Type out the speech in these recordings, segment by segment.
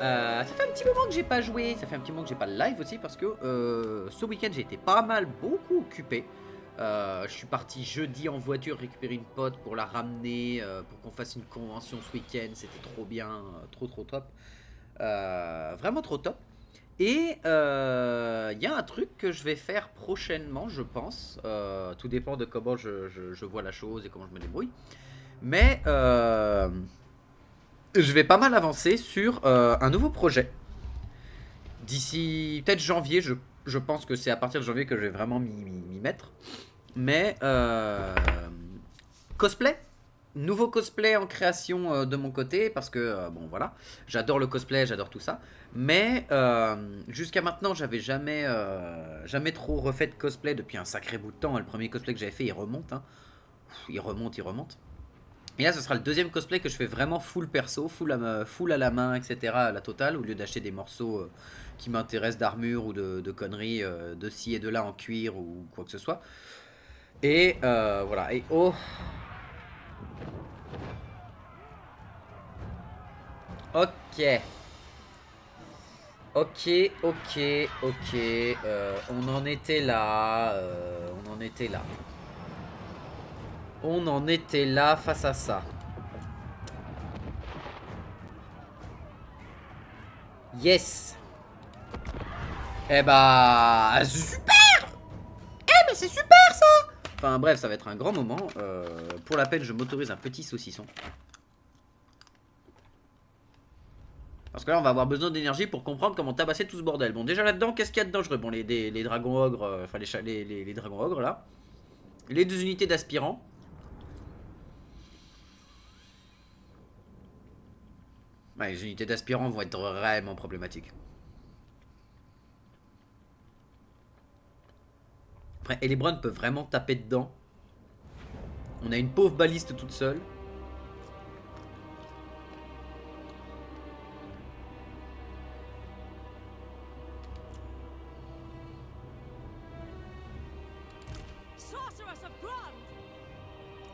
Ça fait un petit moment que j'ai pas joué, ça fait un petit moment que j'ai pas de live aussi parce que ce week-end j'ai été pas mal, beaucoup occupé. Je suis parti jeudi en voiture récupérer une pote pour la ramener, pour qu'on fasse une convention ce week-end. C'était trop bien, trop top. Vraiment trop top. Et il y a un truc que je vais faire prochainement, je pense. Tout dépend de comment je vois la chose et comment je me débrouille. Mais je vais pas mal avancer sur un nouveau projet. D'ici peut-être janvier, je pense que c'est à partir de janvier que je vais vraiment m'y mettre. Mais cosplay, nouveau cosplay en création de mon côté parce que bon voilà, j'adore le cosplay, j'adore tout ça. Mais jusqu'à maintenant, j'avais jamais trop refait de cosplay depuis un sacré bout de temps. Le premier cosplay que j'avais fait, il remonte, hein. Il remonte. Et là, ce sera le deuxième cosplay que je fais vraiment full perso, full à la main, etc. à la totale, au lieu d'acheter des morceaux qui m'intéressent d'armure ou de conneries de ci et de là en cuir ou quoi que ce soit. Et voilà. Et oh. Ok. Ok. On en était là. On en était là face à ça. Yes. Eh bah, super. Eh mais c'est super ça. Enfin bref, ça va être un grand moment. Pour la peine, je m'autorise un petit saucisson. Parce que là, on va avoir besoin d'énergie pour comprendre comment tabasser tout ce bordel. Bon, déjà là-dedans, qu'est-ce qu'il y a dedans? Bon, les dragons ogres, enfin les dragons ogres là. Les 2 unités d'aspirants. Ouais, les unités d'aspirants vont être vraiment problématiques. Après, Elebron peut vraiment taper dedans. On a une pauvre baliste toute seule.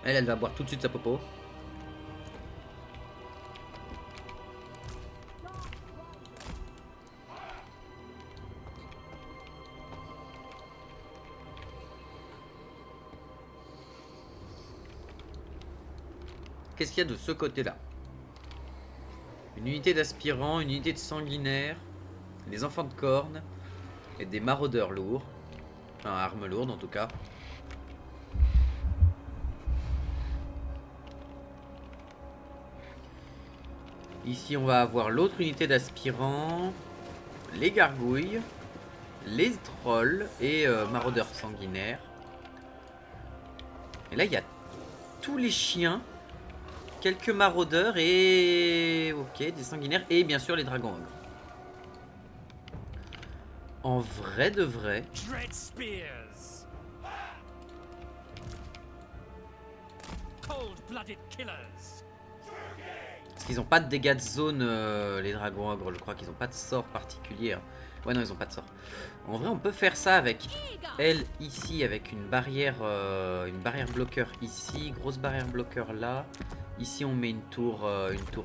Elle va boire tout de suite sa popo. Qu'est-ce qu'il y a de ce côté-là? Une unité d'aspirants, une unité de sanguinaires, des enfants de corne et des maraudeurs lourds. Enfin, armes lourdes en tout cas. Ici, on va avoir l'autre unité d'aspirants, les gargouilles, les trolls et maraudeurs sanguinaires. Et là, il y a tous les chiens, quelques maraudeurs et... Ok, des sanguinaires et bien sûr les dragons ogres. En vrai de vrai... Parce qu'ils ont pas de dégâts de zone, les dragons ogres. Je crois qu'ils ont pas de sort particulier. Ouais, non, ils ont pas de sort. En vrai, on peut faire ça avec elle ici, avec une barrière bloqueur ici, grosse barrière bloqueur là. Ici, on met une tour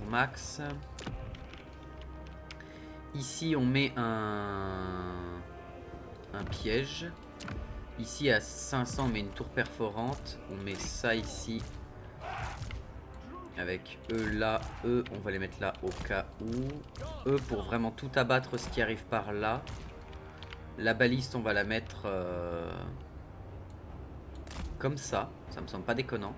max. Ici, on met un piège. Ici, à 500, on met une tour perforante. On met ça ici. Avec eux là, eux on va les mettre là au cas où. Eux pour vraiment tout abattre ce qui arrive par là. La baliste on va la mettre comme ça me semble pas déconnant.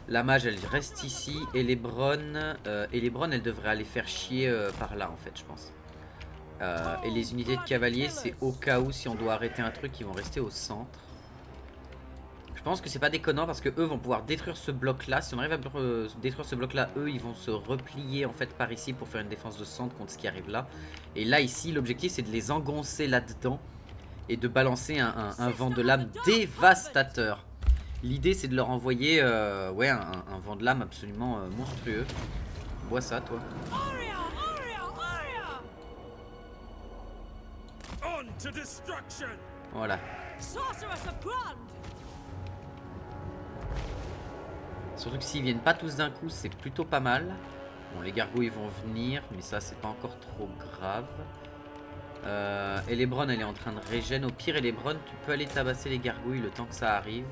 La mage elle reste ici et les bronnes elles devraient aller faire chier par là en fait je pense. Et les unités de cavaliers c'est au cas où si on doit arrêter un truc ils vont rester au centre. Je pense que c'est pas déconnant parce que eux vont pouvoir détruire ce bloc là. Si on arrive à détruire ce bloc là, eux ils vont se replier en fait par ici pour faire une défense de centre contre ce qui arrive là. Et là ici l'objectif c'est de les engoncer là-dedans et de balancer un vent de lame dévastateur. L'idée c'est de leur envoyer ouais, un vent de lame absolument monstrueux. Bois ça toi. Voilà. Surtout que s'ils viennent pas tous d'un coup, c'est plutôt pas mal. Bon, les gargouilles vont venir, mais ça c'est pas encore trop grave. Elebron elle est en train de régène. Au pire Elebron tu peux aller tabasser les gargouilles le temps que ça arrive.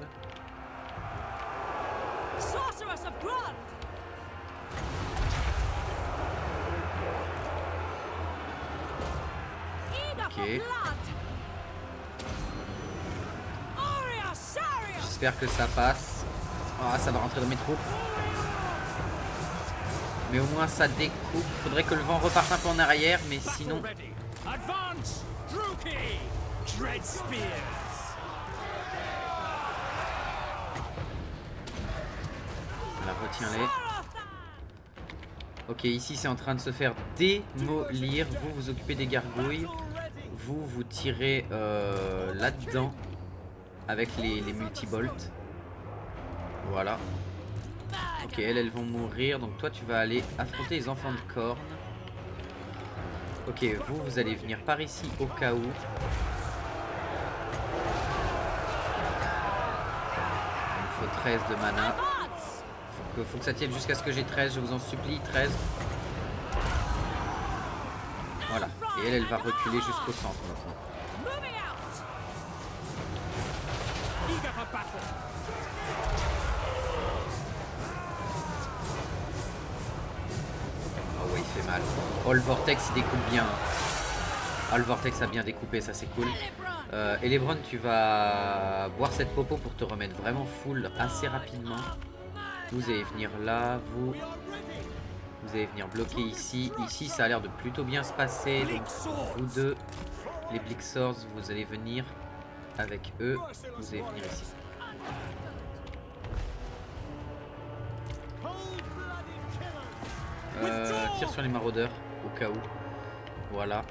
Ok. J'espère que ça passe. Ah, ça va rentrer dans mes troupes. Mais au moins ça découpe. Faudrait que le vent reparte un peu en arrière, mais sinon... Voilà, retiens-les. Ok, ici c'est en train de se faire démolir. Vous vous occupez des gargouilles. Vous tirez là-dedans avec les multibolts. Voilà. Ok, elles vont mourir. Donc toi tu vas aller affronter les enfants de corne. Ok, vous allez venir par ici au cas où. Il me faut 13 de mana. Faut que ça tienne jusqu'à ce que j'ai 13, je vous en supplie, 13. Voilà, et elle va reculer jusqu'au centre maintenant. Oh ouais, il fait mal. Oh, le vortex il découpe bien. Ah, le vortex a bien découpé, ça c'est cool. Elebron, tu vas boire cette popo pour te remettre vraiment full assez rapidement. Vous allez venir là, vous allez venir bloquer ici. Ici, ça a l'air de plutôt bien se passer. Donc, vous deux, les Blixors, vous allez venir avec eux. Vous allez venir ici. Tire sur les maraudeurs, au cas où. Voilà.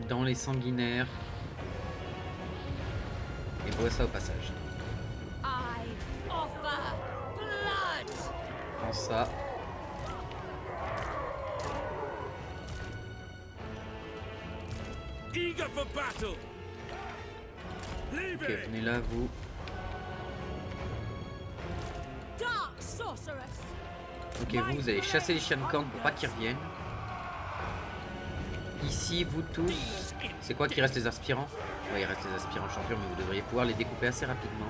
Dans les sanguinaires. Et bois ça au passage. Prends ça. Ok, venez là, vous. Ok, vous allez chasser les chiens de corne pour pas qu'ils reviennent. Ici, vous tous. C'est quoi qui reste, les aspirants? Ouais, il reste les aspirants champions, mais vous devriez pouvoir les découper assez rapidement.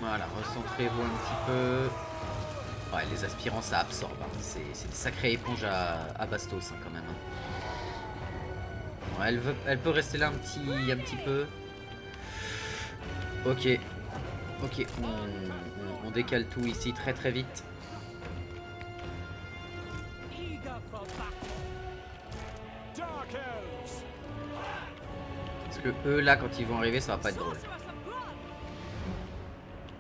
Voilà, recentrez-vous un petit peu. Ouais, les aspirants ça absorbe, hein. C'est une sacrée éponge à bastos, hein, quand même. Ouais, elle peut rester là un petit peu. Ok. Ok, on décale tout ici très très vite. Parce que eux là quand ils vont arriver ça va pas être drôle.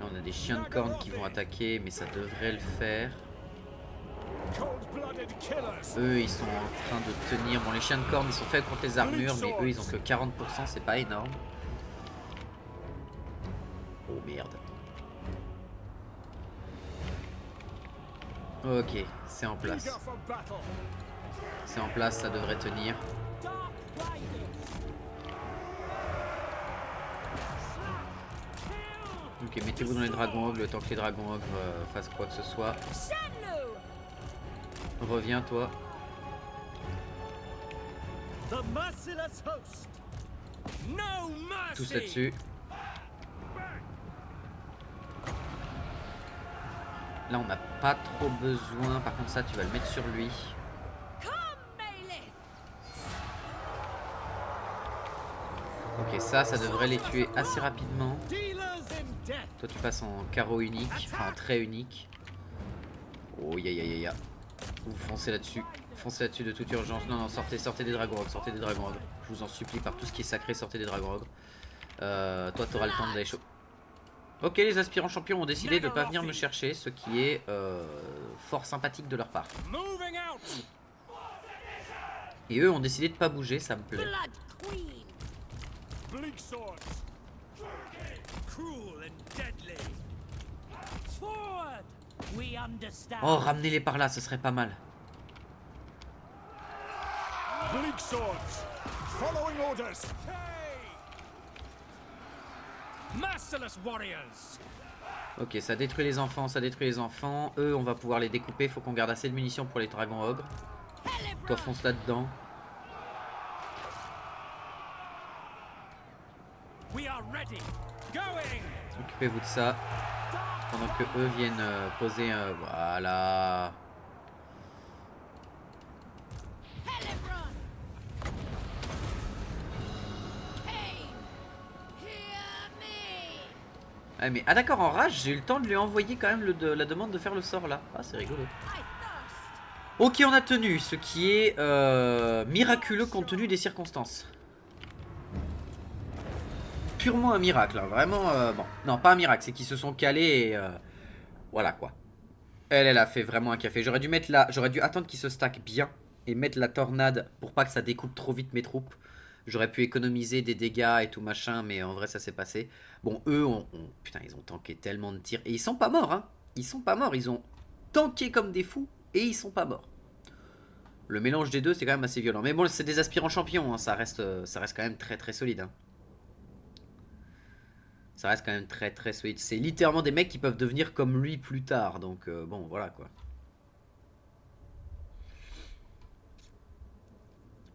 Là on a des chiens de corne qui vont attaquer, mais ça devrait le faire. Eux ils sont en train de tenir. Bon, les chiens de corne ils sont faits contre les armures, mais eux ils ont que 40%, c'est pas énorme. Oh merde. Ok, c'est en place. C'est en place, ça devrait tenir. Ok, mettez-vous dans les dragons ogres le temps que les dragons ogres fassent quoi que ce soit. Reviens toi. Tous là-dessus. Là on n'a pas trop besoin. Par contre ça tu vas le mettre sur lui. Ok, ça devrait les tuer assez rapidement. Toi tu passes en carreau unique, enfin en trait unique. Oh ya. Vous foncez là-dessus. Foncez là-dessus de toute urgence. Non, sortez des dragons ogres, sortez des dragons ogres. Je vous en supplie, par tout ce qui est sacré, sortez des dragons ogres. Toi t'auras le temps d'aller chaud. Ok, les aspirants champions ont décidé de ne pas venir me chercher, ce qui est fort sympathique de leur part. Et eux ont décidé de pas bouger, ça me plaît. Oh, ramenez-les par là, ce serait pas mal. Bleak swords. Following orders. Merciless warriors. Ok, ça détruit les enfants, ça détruit les enfants. Eux, on va pouvoir les découper. Faut qu'on garde assez de munitions pour les dragons ogres. Toi, fonce là-dedans. Occupez-vous de ça. Pendant que eux viennent poser... voilà. Ah, mais, ah d'accord, en rage, j'ai eu le temps de lui envoyer quand même la demande de faire le sort là. Ah, c'est rigolo. Ok, on a tenu, ce qui est miraculeux compte tenu des circonstances. Purement un miracle, hein. Vraiment, bon, non, pas un miracle, c'est qu'ils se sont calés et voilà quoi. Elle a fait vraiment un café. J'aurais dû mettre là, j'aurais dû attendre qu'ils se stackent bien et mettre la tornade pour pas que ça découpe trop vite mes troupes. J'aurais pu économiser des dégâts et tout machin, mais en vrai ça s'est passé. Bon, eux, putain, ils ont tanké tellement de tirs et ils sont pas morts, hein. Ils sont pas morts, ils ont tanké comme des fous et ils sont pas morts. Le mélange des deux, c'est quand même assez violent. Mais bon, c'est des aspirants champions, hein. Ça reste quand même très très solide, hein. Ça reste quand même très très solide. C'est littéralement des mecs qui peuvent devenir comme lui plus tard. Donc bon, voilà quoi.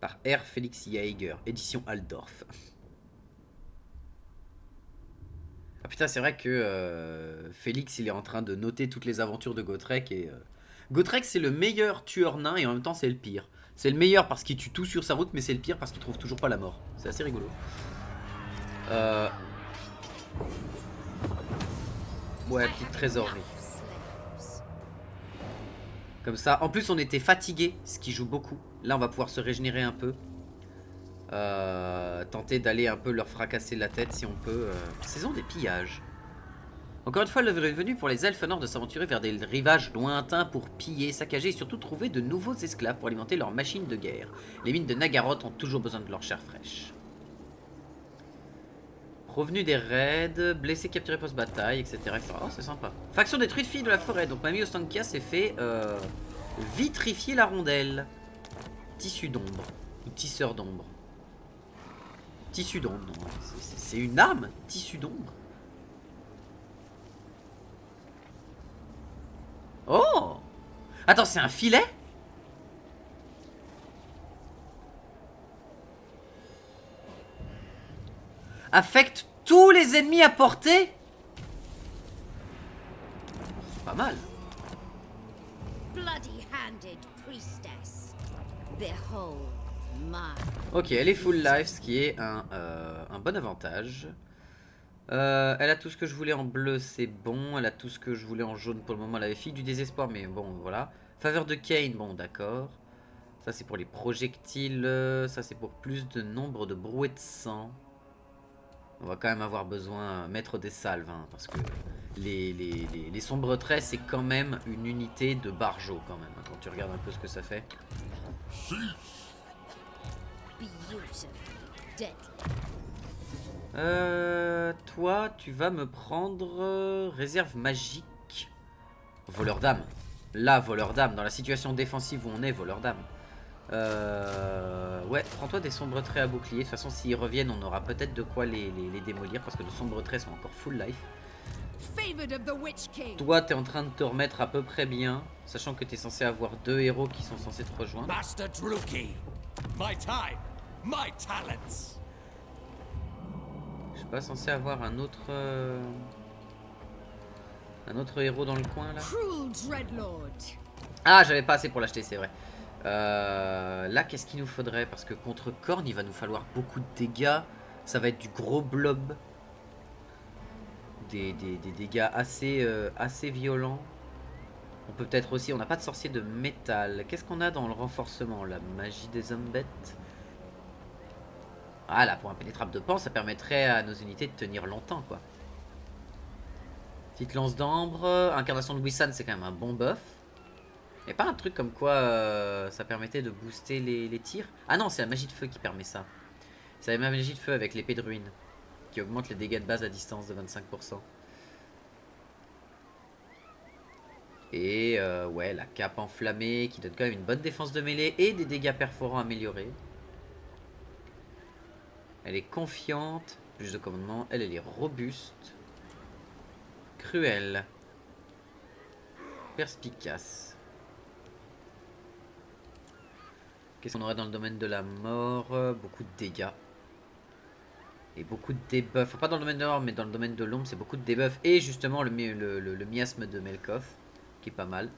Par R. Félix Jaeger, édition Aldorf. Ah putain, c'est vrai que Félix, il est en train de noter toutes les aventures de Gotrek. Et Gotrek, c'est le meilleur tueur nain et en même temps, c'est le pire. C'est le meilleur parce qu'il tue tout sur sa route, mais c'est le pire parce qu'il trouve toujours pas la mort. C'est assez rigolo. Ouais, petite trésorerie. Comme ça. En plus, on était fatigué, ce qui joue beaucoup. Là, on va pouvoir se régénérer un peu. Tenter d'aller un peu leur fracasser la tête si on peut. Saison des pillages. Encore une fois, l'heure est venue pour les elfes nord de s'aventurer vers des rivages lointains pour piller, saccager et surtout trouver de nouveaux esclaves pour alimenter leurs machines de guerre. Les mines de Nagaroth ont toujours besoin de leur chair fraîche. Revenu des raids, blessé, capturé post-bataille, etc. Oh, c'est sympa. Faction détruite, fille de la forêt. Donc, Mamie Ostankia s'est fait vitrifier la rondelle. Tissu d'ombre. Ou tisseur d'ombre. Tissu d'ombre, non. C'est une arme, tissu d'ombre. Oh! Attends, c'est un filet? Affecte tous les ennemis à portée? C'est pas mal. Ok, elle est full life, ce qui est un bon avantage. Elle a tout ce que je voulais en bleu, c'est bon. Elle a tout ce que je voulais en jaune pour le moment. Elle avait fille du désespoir, mais bon, voilà. Faveur de Kane, bon, d'accord. Ça, c'est pour les projectiles. Ça, c'est pour plus de nombre de brouets de sang. On va quand même avoir besoin, mettre des salves, hein, parce que les sombres traits, c'est quand même une unité de barjo, quand même, hein, quand tu regardes un peu ce que ça fait. Toi, tu vas me prendre réserve magique. Voleur d'âme. Là, voleur d'âme. Dans la situation défensive où on est, voleur d'âme. Ouais, prends-toi des sombres traits à bouclier. De toute façon, s'ils reviennent, on aura peut-être de quoi les démolir. Parce que nos sombres traits sont encore full life. Toi, t'es en train de te remettre à peu près bien. Sachant que t'es censé avoir 2 héros qui sont censés te rejoindre. Master Druki, my time, my talents. Je suis pas censé avoir un autre héros dans le coin là. Ah, j'avais pas assez pour l'acheter, c'est vrai. Là, qu'est-ce qu'il nous faudrait? Parce que contre Korn, il va nous falloir beaucoup de dégâts. Ça va être du gros blob. Des dégâts assez violents. On peut peut-être aussi... On n'a pas de sorcier de métal. Qu'est-ce qu'on a dans le renforcement? La magie des hommes bêtes. Ah là, pour impénétrable de pan, ça permettrait à nos unités de tenir longtemps, quoi. Petite lance d'ambre. Incarnation de Wissan, c'est quand même un bon buff. Et pas un truc comme quoi ça permettait de booster les tirs. Ah non, c'est la magie de feu qui permet ça. C'est la magie de feu avec l'épée de ruine. Qui augmente les dégâts de base à distance de 25%. Et ouais, la cape enflammée qui donne quand même une bonne défense de mêlée et des dégâts perforants améliorés. Elle est confiante, plus de commandement. Elle est robuste. Cruelle. Perspicace. Qu'est-ce qu'on aurait dans le domaine de la mort? Beaucoup de dégâts. Et beaucoup de debuffs. Enfin, pas dans le domaine de la mort, mais dans le domaine de l'ombre, c'est beaucoup de debuffs. Et justement, le miasme de Melkov, qui est pas mal.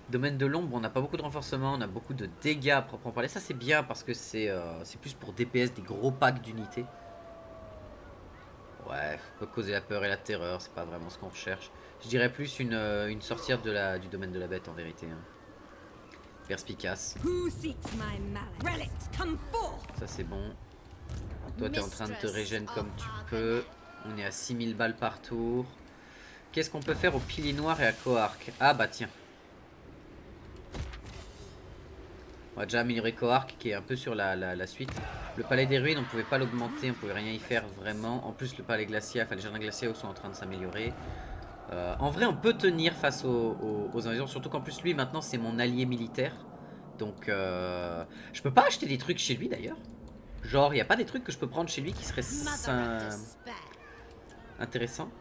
Domaine de l'ombre, on n'a pas beaucoup de renforcement, on a beaucoup de dégâts à proprement parler. Ça, c'est bien parce que c'est plus pour DPS, des gros packs d'unités. Ouais, peut causer la peur et la terreur, c'est pas vraiment ce qu'on recherche. Je dirais plus une sorcière du domaine de la bête en vérité. Hein. Perspicace. Ça c'est bon. Toi t'es en train de te régénérer comme tu peux. On est à 6000 balles par tour. Qu'est-ce qu'on peut faire au pilier noir et à Coarc? Ah bah tiens. On va déjà améliorer Coarc qui est un peu sur la suite. Le palais des ruines on pouvait pas l'augmenter, on pouvait rien y faire vraiment. En plus le palais glacial, enfin les jardins glaciaux sont en train de s'améliorer. En vrai on peut tenir face aux invasions. Surtout qu'en plus lui maintenant c'est mon allié militaire. Donc je peux pas acheter des trucs chez lui d'ailleurs. Genre il n'y a pas des trucs que je peux prendre chez lui qui seraient intéressants.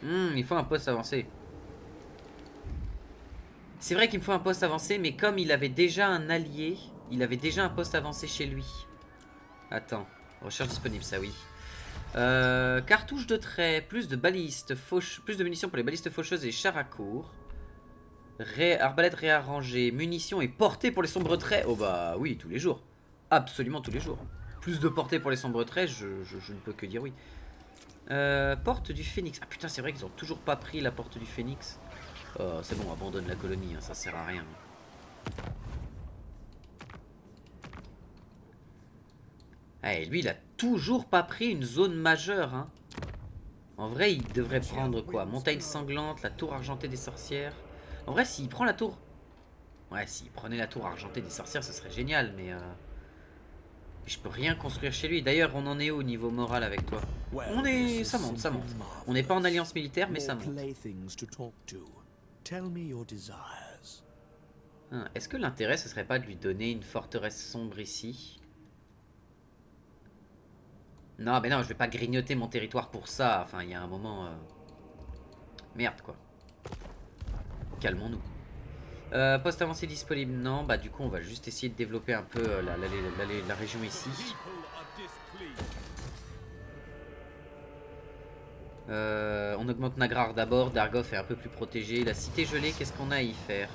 Il faut un poste avancé. C'est vrai qu'il me faut un poste avancé, mais comme il avait déjà un allié, il avait déjà un poste avancé chez lui. Attends, recherche disponible, ça oui. Cartouche de trait, plus de balistes, plus de munitions pour les balistes faucheuses et chars à court. Arbalète réarrangée, munitions et portée pour les sombres traits. Oh bah oui, tous les jours. Absolument tous les jours. Plus de portée pour les sombres traits, je ne peux que dire oui. Porte du phénix. Ah putain, c'est vrai qu'ils ont toujours pas pris la porte du phénix. Oh, c'est bon, abandonne la colonie, hein, ça sert à rien. Ah, et lui, il a toujours pas pris une zone majeure. Hein. En vrai, il devrait prendre quoi? Montagne sanglante, la tour argentée des sorcières. En vrai, s'il prend la tour... Ouais, s'il prenait la tour argentée des sorcières, ce serait génial, mais... Je peux rien construire chez lui. D'ailleurs, on en est où au niveau moral avec toi? On est... Ça monte, ça monte. On n'est pas en alliance militaire, mais ça monte. Est-ce que l'intérêt, ce serait pas de lui donner une forteresse sombre ici? Non, mais non, je vais pas grignoter mon territoire pour ça. Enfin, il y a un moment... Merde, quoi. Calmons-nous. Poste avancé disponible, non. Bah du coup on va juste essayer de développer un peu la région ici. On augmente Nagrar d'abord, Dargoff est un peu plus protégé. La cité gelée, qu'est-ce qu'on a à y faire?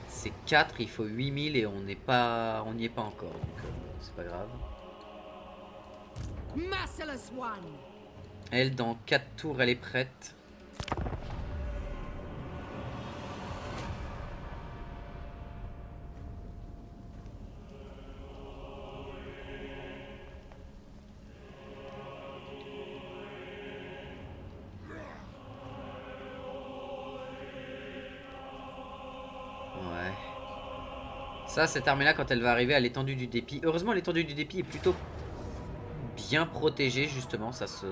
C'est 4, il faut 8000 et on n'y est pas encore. Donc c'est pas grave. Elle dans 4 tours elle est prête. Ça, cette armée là quand elle va arriver à l'étendue du dépit. Heureusement l'étendue du dépit est plutôt bien protégée justement, ça se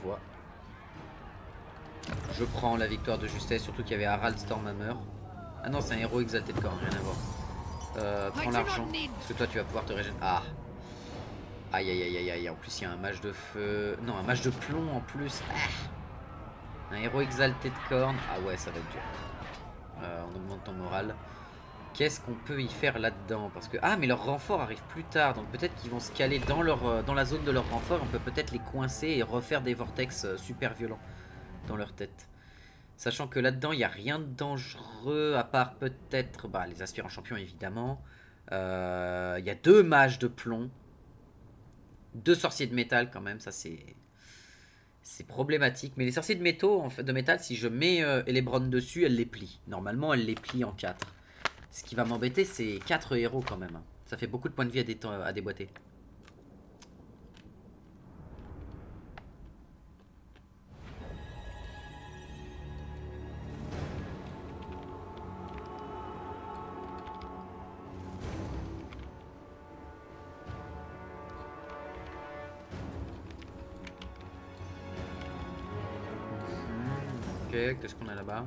voit. Je prends la victoire de justesse, surtout qu'il y avait Harald Stormhammer. Ah non c'est un héros exalté de corps, rien à voir. Prends l'argent, parce que toi tu vas pouvoir te régénérer. Ah. Aïe aïe aïe aïe aïe, en plus il y a un mage de feu. Non un mage de plomb en plus. Ah. Un héros exalté de cornes. Ah ouais ça va être dur. On augmente ton moral. Qu'est-ce qu'on peut y faire là-dedans? Parce que... Ah, mais leur renfort arrive plus tard. Donc peut-être qu'ils vont se caler dans la zone de leur renfort. On peut peut-être les coincer et refaire des vortex super violents dans leur tête. Sachant que là-dedans, il n'y a rien de dangereux. À part peut-être les aspirants champions, évidemment. Il y a 2 mages de plomb. 2 sorciers de métal, quand même. Ça, c'est problématique. Mais les sorciers de métal, si je mets Elebron dessus, elle les plie. Normalement, elle les plie en 4. Ce qui va m'embêter, c'est 4 héros quand même. Ça fait beaucoup de points de vie à déboîter. Ok, qu'est-ce qu'on a là-bas?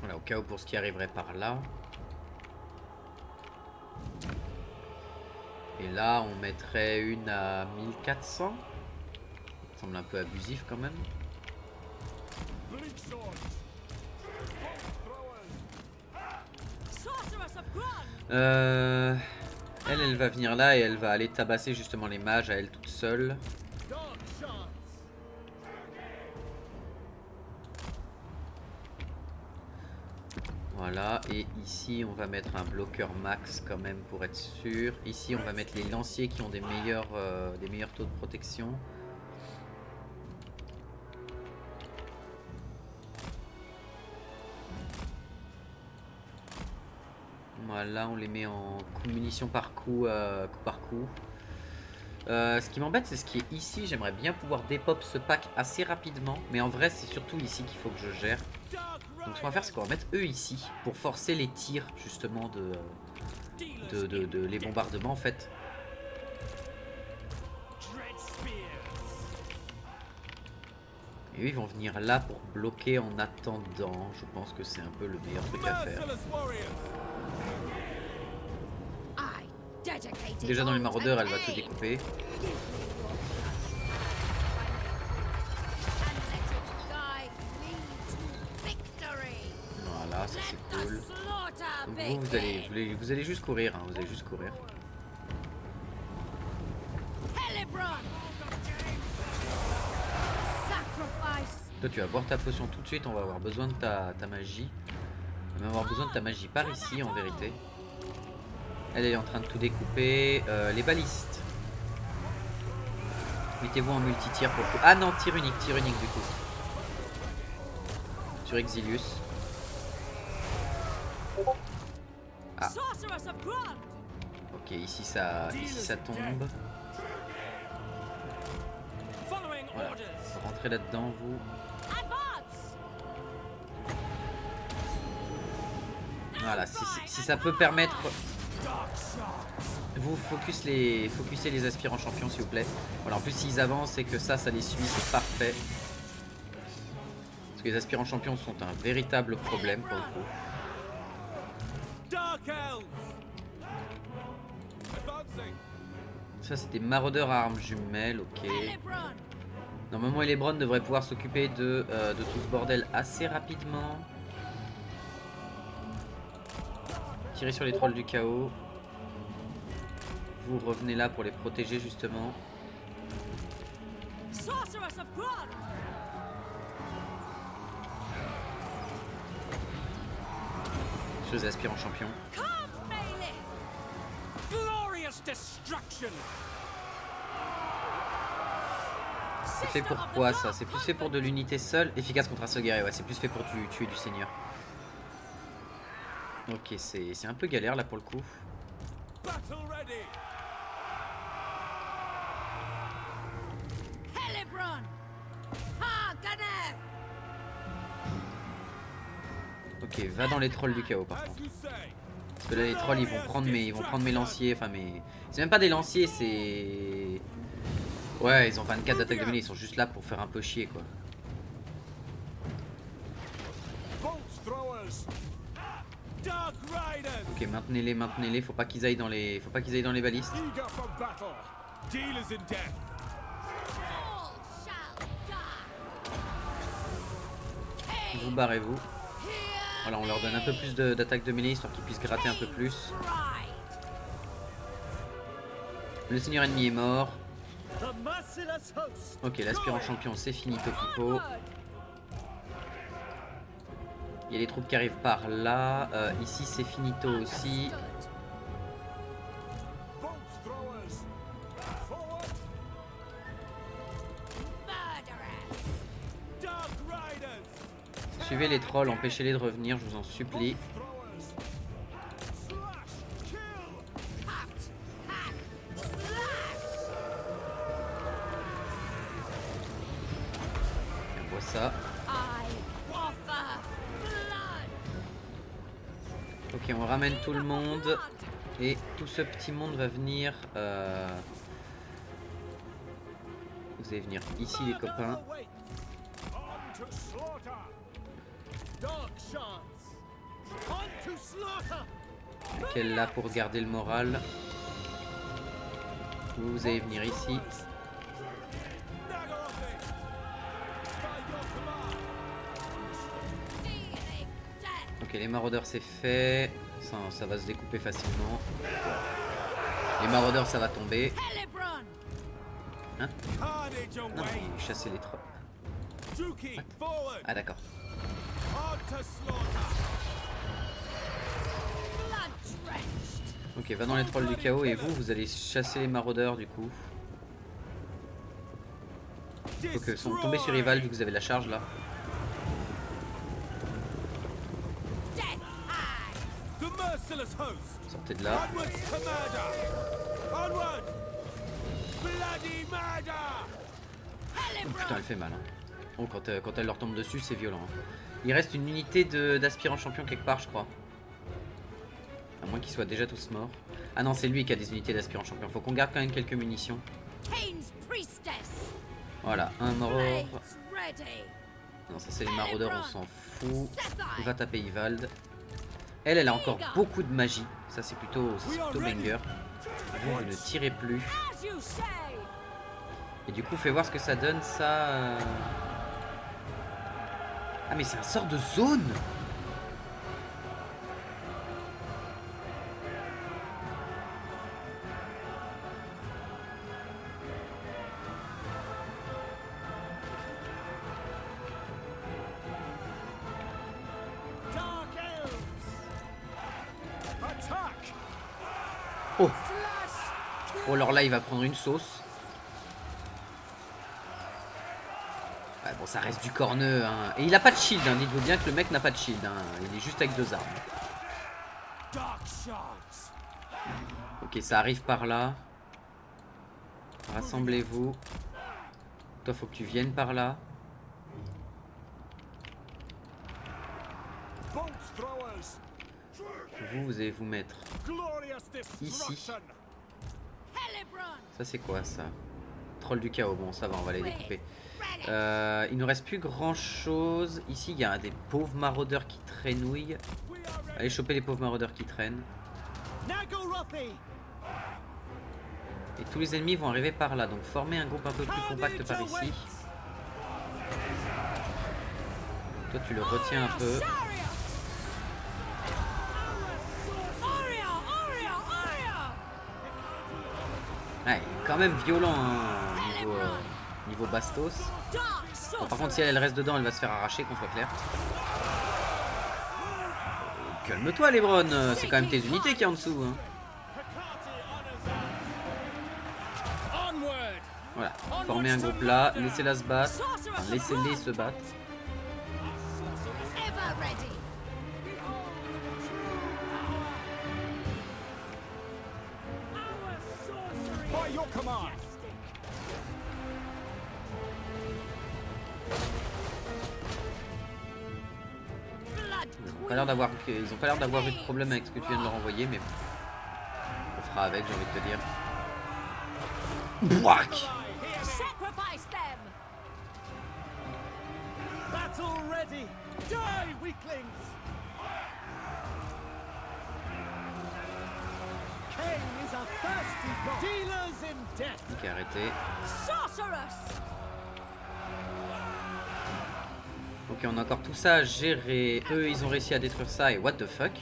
Voilà, au cas où pour ce qui arriverait par là. Et là, on mettrait une à 1400. Ça semble un peu abusif quand même. Elle va venir là et elle va aller tabasser justement les mages à elle toute seule. Voilà, et ici on va mettre un bloqueur max quand même pour être sûr. Ici on va mettre les lanciers qui ont des meilleurs taux de protection. Voilà, on les met en munitions par coup, coup par coup. Ce qui m'embête, c'est ce qui est ici. J'aimerais bien pouvoir dépop ce pack assez rapidement, mais en vrai c'est surtout ici qu'il faut que je gère. Donc ce qu'on va faire, c'est qu'on va mettre eux ici pour forcer les tirs justement de les bombardements en fait. Et eux ils vont venir là pour bloquer en attendant. Je pense que c'est un peu le meilleur truc à faire. Déjà dans les maraudeurs, elle va tout découper. Voilà, ça c'est cool. Donc vous allez juste courir, hein, vous allez juste courir. Toi tu vas boire ta potion tout de suite, on va avoir besoin de ta magie. On va avoir besoin de ta magie par ici en vérité. Elle est en train de tout découper. Les balistes. Mettez-vous en multi-tir pour le coup. Ah non, tir unique du coup. Sur Exilius. Ah. Ok, ici ça tombe. Voilà. Rentrez là-dedans, vous. Voilà, si ça peut permettre... Vous focussez les aspirants champions s'il vous plaît. Voilà, en plus s'ils avancent et que ça les suit, c'est parfait. Parce que les aspirants champions sont un véritable problème pour le coup. Ça c'est des maraudeurs à armes jumelles, ok. Normalement Elebron devrait pouvoir s'occuper de tout ce bordel assez rapidement. Tirez sur les trolls du chaos. Vous revenez là pour les protéger justement. Sur les aspirants champions. C'est fait pour quoi ça? C'est plus fait pour de l'unité seule. Efficace contre un seul guerrier, ouais, c'est plus fait pour tuer du seigneur. Ok, c'est un peu galère là pour le coup. Ok, va dans les trolls du chaos par contre. Parce que là les trolls ils vont prendre mes lanciers, enfin mes... C'est même pas des lanciers, c'est... Ouais, ils ont 24 d'attaque de mêlée, ils sont juste là pour faire un peu chier quoi. Ok, maintenez-les, faut pas qu'ils aillent dans les balistes. Vous barrez-vous. Voilà, on leur donne un peu plus d'attaque de mêlée histoire qu'ils puissent gratter un peu plus. Le seigneur ennemi est mort. Ok, l'aspirant champion c'est fini, Topipo. Il y a les troupes qui arrivent par là. Ici c'est finito aussi. Suivez les trolls, empêchez-les de revenir, je vous en supplie. On voit ça. Ok, on ramène tout le monde. Et tout ce petit monde va venir... Vous allez venir ici les copains. Quelle là pour garder le moral. Vous allez venir ici. Ok, les maraudeurs c'est fait. Ça va se découper facilement. Les maraudeurs ça va tomber. Hein? Non, chasser les trolls. Ah d'accord. Ok, va dans les trolls du chaos et vous allez chasser les maraudeurs du coup. Faut que sont tombés sur Rival vu que vous avez la charge là. Sortez de là. Oh, putain, elle fait mal. Hein. Oh, quand elle leur tombe dessus, c'est violent. Hein. Il reste une unité d'aspirants champions quelque part, je crois. À moins qu'ils soient déjà tous morts. Ah non, c'est lui qui a des unités d'aspirants champions. Faut qu'on garde quand même quelques munitions. Voilà, un mort. Non, ça c'est les maraudeurs, on s'en fout. Il va taper Ivald. Elle a encore beaucoup de magie. Ça c'est plutôt banger. Vous ne tirez plus. Et du coup, fais voir ce que ça donne, ça... Ah mais c'est un sort de zone. Oh. Oh, alors là, il va prendre une sauce. Ouais, bon, ça reste du corneux. Hein. Et il a pas de shield. Hein. Dites-vous bien que le mec n'a pas de shield. Hein. Il est juste avec 2 armes. Ok, ça arrive par là. Rassemblez-vous. Toi, faut que tu viennes par là. Vous allez vous mettre ici. Ça c'est quoi ça? Troll du chaos, bon ça va, on va les découper. Il ne reste plus grand chose. Ici il y a des pauvres maraudeurs qui traînouillent. Allez choper les pauvres maraudeurs qui traînent. Et tous les ennemis vont arriver par là. Donc formez un groupe un peu plus compact par ici. Toi tu le retiens un peu. Ouais, il est quand même violent hein, niveau bastos. Bon, par contre si elle reste dedans elle va se faire arracher, qu'on soit clair. Calme-toi Lebron, c'est quand même tes unités qui est en dessous hein. Voilà, formez un groupe là, laissez-la se battre. Enfin, laissez-les se battre. Ils ont pas l'air d'avoir eu de problème avec ce que tu viens de leur envoyer, mais on fera avec, j'ai envie de te dire. Bouac! Ok, arrêtez. Ok, on a encore tout ça à gérer. Eux, ils ont réussi à détruire ça et what the fuck?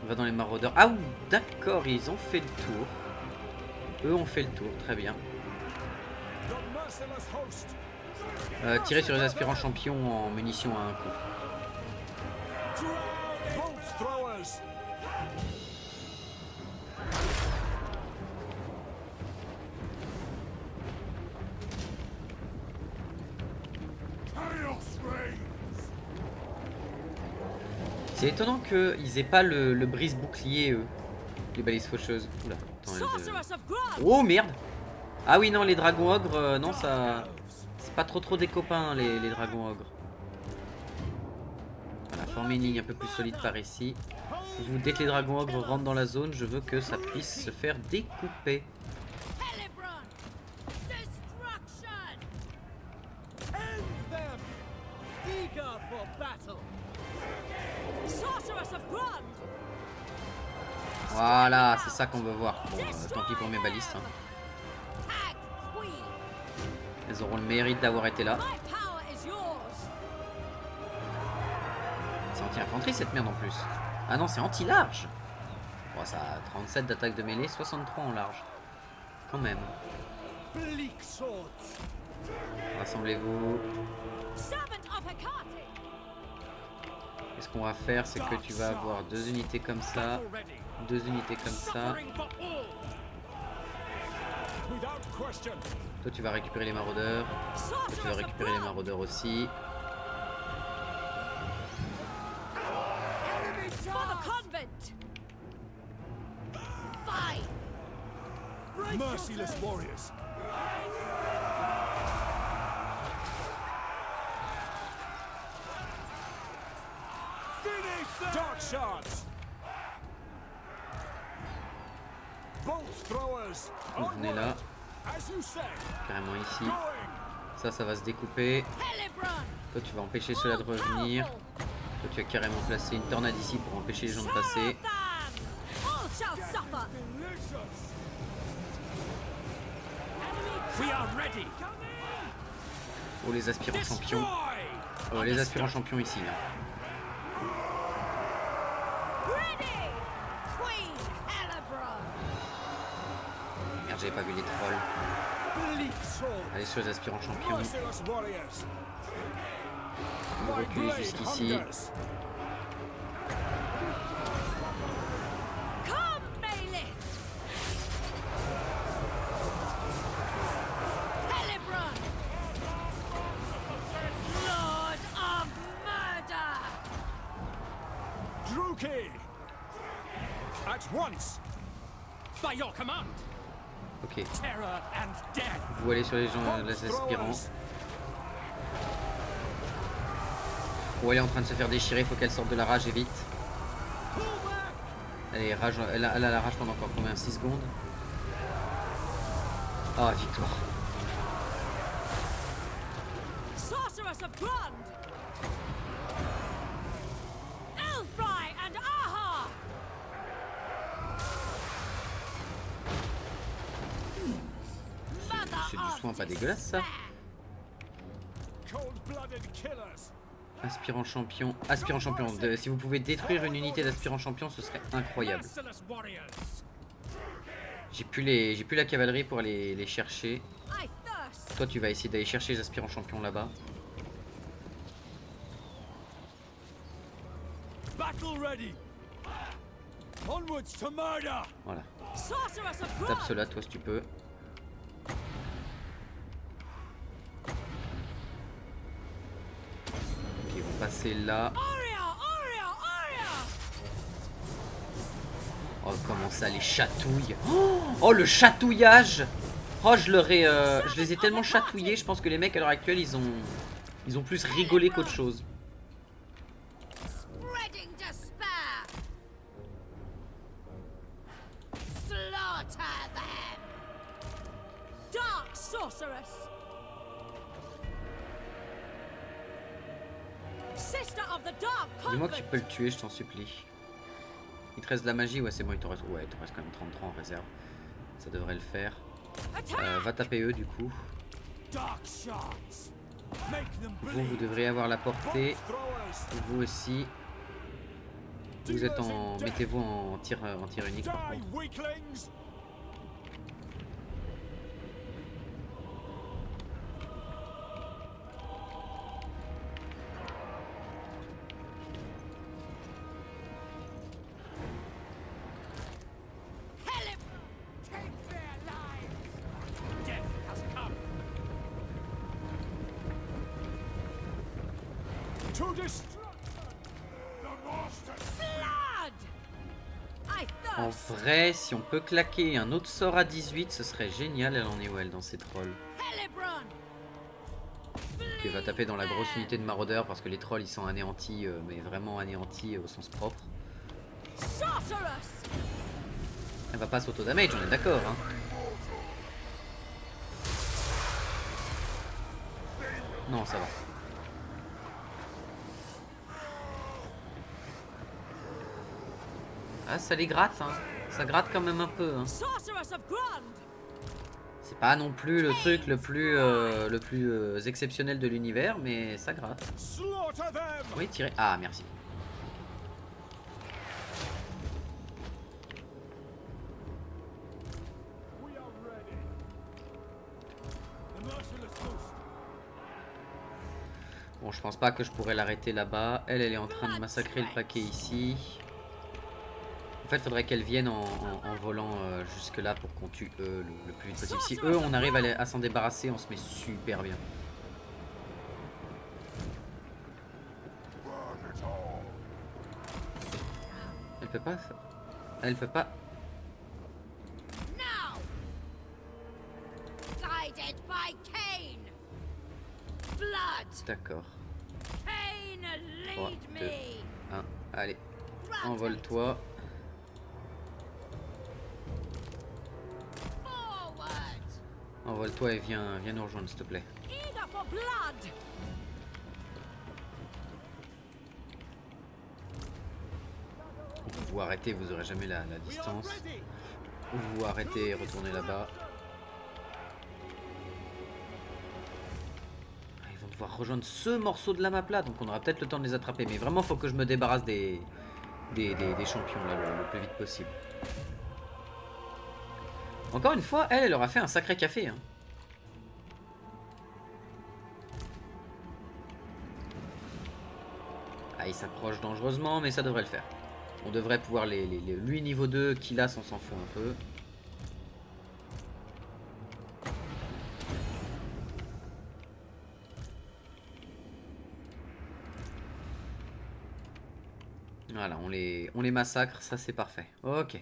On va dans les maraudeurs. Ah, d'accord, ils ont fait le tour. Eux ont fait le tour, très bien. Tirer sur les aspirants champions en munitions à un coup. Bolt throwers. Chaos reigns. C'est étonnant qu'ils aient pas le brise-bouclier, eux. Les balises faucheuses. Oula, attends, Sorceress of Grog! oh merde! Ah oui, non, les dragons ogres, non, ça. C'est pas trop des copains, les dragons ogres. Voilà, former une ligne un peu plus solide par ici. Dès que les dragons ogres rentrent dans la zone, je veux que ça puisse se faire découper. Helebron! Destruction! End them! Eager for battle! Sorceress of Grog! Voilà, c'est ça qu'on veut voir. Bon, tant pis pour mes balistes. Hein. Tag Queen! Elles auront le mérite d'avoir été là. My power is yours! C'est anti-infanterie cette merde en plus. Ah non, c'est anti-large. Bon, ça a 37 d'attaque de mêlée, 63 en large. Quand même. Bleak swords! Rassemblez-vous. Servant of Hecate! Et ce qu'on va faire, c'est que tu vas avoir 2 unités comme ça, 2 unités comme ça. Suffering for all. Without question. Toi, tu vas récupérer les maraudeurs. Toi, tu vas Sorceress of récupérer les Grog! maraudeurs aussi. For the convent! Fight! Merciless warriors. Finish them. Dark shards. Bolt throwers. Vous venez là, As you say. carrément ici. Going. Ça va se découper. Helebron! Toi, tu vas empêcher ceux-là de revenir. Toi, tu vas carrément placer une tornade ici pour empêcher les gens de passer. All shall suffer! Delicious. We are ready! Oh, les aspirants champions. Destroy. Les aspirants champions ici. Là. Ready! Queen Helebron! Merde, j'avais pas vu les trolls. Bleak swords! Allez sur les aspirants champions. Merciless warriors. Vous My reculez blade jusqu'ici. hungers. Come, Bailiff! Helebron! Lord of Murder! Druki. At once. By your command! Ok, Terror and death! vous allez sur les gens, Bolt les aspirants. throwers. Oh, elle est en train de se faire déchirer, faut qu'elle sorte de la rage et vite. Pull back! Allez, rage, elle a la rage pendant encore combien? 6 secondes. Ah, victoire. Sorceress of Grond! Elfry and Aha! Mother C'est du of soin pas dégueulasse ça. despair. Cold-blooded killers. Aspirant champion. Aspirant champion. Si vous pouvez détruire une unité d'aspirant champion, ce serait incroyable. Merciless warriors! J'ai plus la cavalerie pour aller les chercher. I thirst. Toi, tu vas essayer d'aller chercher les aspirants champions là-bas. Battle ready. Onwards to murder. Voilà. Sorceress of Tape Grond! cela, toi, si tu peux. Ok, vous passez là. Aria! Aria! Aria! Oh, comment ça, les chatouilles. Oh, le chatouillage. Oh, je les ai tellement chatouillés. Je pense que les mecs, à l'heure actuelle, ils ont plus rigolé qu'autre chose. Spreading despair! Slaughter them! Dark sorceress! Sister of the Dark Dis-moi que tu Convent! peux le tuer, je t'en supplie. Il te reste de la magie? Ouais, c'est bon, il te reste quand même 33 en réserve. Ça devrait le faire. Attack! Va taper eux, du coup. Dark shards. Make them Vous bleed. devriez avoir la portée. Bolt throwers. Vous aussi. Vous êtes en... Mettez-vous en tir unique, par Die, contre. weaklings. To destruction. The monsters. Blood! I En thirst. vrai, si on peut claquer un autre sort à 18, ce serait génial. Elle en est où elle dans ces trolls? Helibron! Qui va taper dans la grosse unité de maraudeurs parce que les trolls ils sont anéantis, mais vraiment anéantis au sens propre. Sorceress! Elle va pas s'auto-damage, on est d'accord, hein. Non, ça va. Ah, ça les gratte, hein. Ça gratte quand même un peu, hein. Sorceress of Grund! C'est pas non plus le truc le plus exceptionnel de l'univers, mais ça gratte. Slaughter them. Oui, tirez. Ah, merci. We are ready. The merciless host. Bon, je pense pas que je pourrais l'arrêter là-bas. Elle est en train de massacrer le paquet ici. En fait, il faudrait qu'elle vienne en volant jusque là pour qu'on tue eux le plus vite possible. Si eux, on arrive à s'en débarrasser, on se met super bien. Elle peut pas. Elle peut pas. Now! Guided by Cain! Blood! D'accord. Cain, 3, lead 2, me! 1. Allez, Grant it. envole-toi. Forward! Envole-toi et viens nous rejoindre, s'il te plaît. Eager for blood! Vous arrêtez, vous aurez jamais la We are distance. ready. Vous arrêtez et retournez là-bas. Ah, ils vont devoir rejoindre ce morceau de la map là, donc on aura peut-être le temps de les attraper. Mais vraiment, faut que je me débarrasse des champions là le plus vite possible. Encore une fois, elle aura fait un sacré café. Hein. Ah, il s'approche dangereusement, mais ça devrait le faire. On devrait pouvoir lui niveau 2 qu'il a, on s'en fout un peu. Voilà, on les massacre, ça c'est parfait. Ok.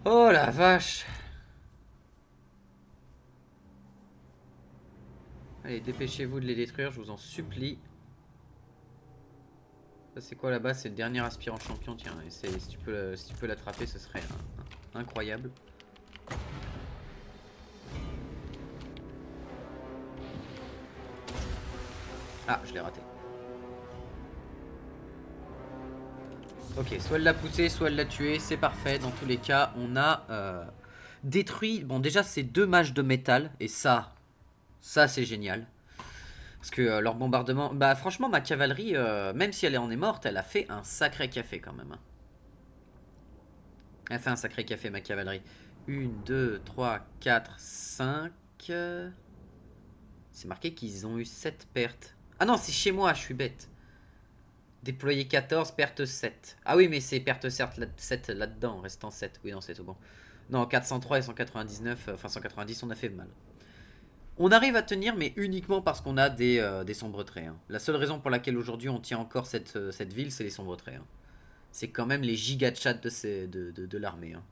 Oh la vache. Allez, dépêchez-vous de les détruire, je vous en supplie. Ça c'est quoi là-bas? C'est le dernier aspirant champion, tiens. Si tu peux l'attraper, ce serait incroyable. Ah, je l'ai raté. Ok, soit elle l'a poussé, soit elle l'a tué, c'est parfait. Dans tous les cas, on a détruit... Bon, déjà, c'est 2 mages de métal, et ça c'est génial. Parce que leur bombardement... Bah, franchement, ma cavalerie, même si elle en est morte, elle a fait un sacré café, quand même. Elle a fait un sacré café, ma cavalerie. 1, 2, 3, 4, 5... C'est marqué qu'ils ont eu 7 pertes. Ah non, c'est chez moi, je suis bête. Déployer 14, perte 7. Ah oui, mais c'est perte 7 là-dedans, restant 7. Oui, non, c'est tout bon. Non, 403 et 199, enfin 190, on a fait mal. On arrive à tenir, mais uniquement parce qu'on a des sombres traits. Hein. La seule raison pour laquelle aujourd'hui on tient encore cette ville, c'est les sombres traits. Hein. C'est quand même les gigachats de l'armée. Hein.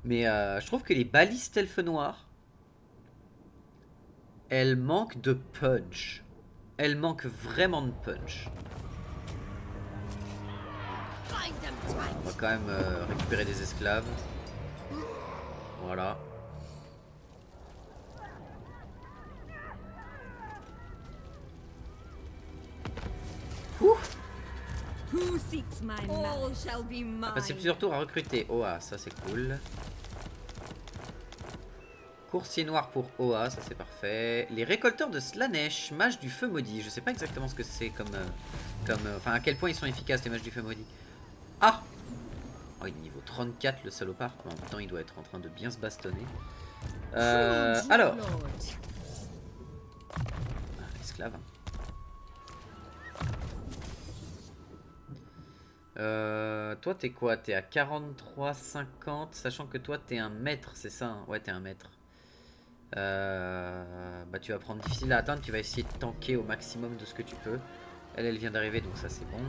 Mais je trouve que les balistes elfes noirs, elles manquent de punch. Elles manquent vraiment de punch. Bind them tight! On va quand même récupérer des esclaves. Voilà. Ouf. Who seeks my all shall be mine. On va passer plusieurs tours à recruter Oa, ça c'est cool. Coursier noir pour Oa, ça c'est parfait. Les récolteurs de Slanesh, mages du feu maudit. Je sais pas exactement ce que c'est comme enfin à quel point ils sont efficaces les mages du feu maudit. Ah, oh, il est niveau 34 le salopard. En même temps il doit être en train de bien se bastonner. Alors. Ah, esclave. Toi t'es quoi? T'es à 43,50, sachant que toi t'es un maître, c'est ça hein? Ouais, t'es un maître. Bah tu vas prendre difficile à atteindre, tu vas essayer de tanker au maximum de ce que tu peux. Elle vient d'arriver donc ça c'est bon.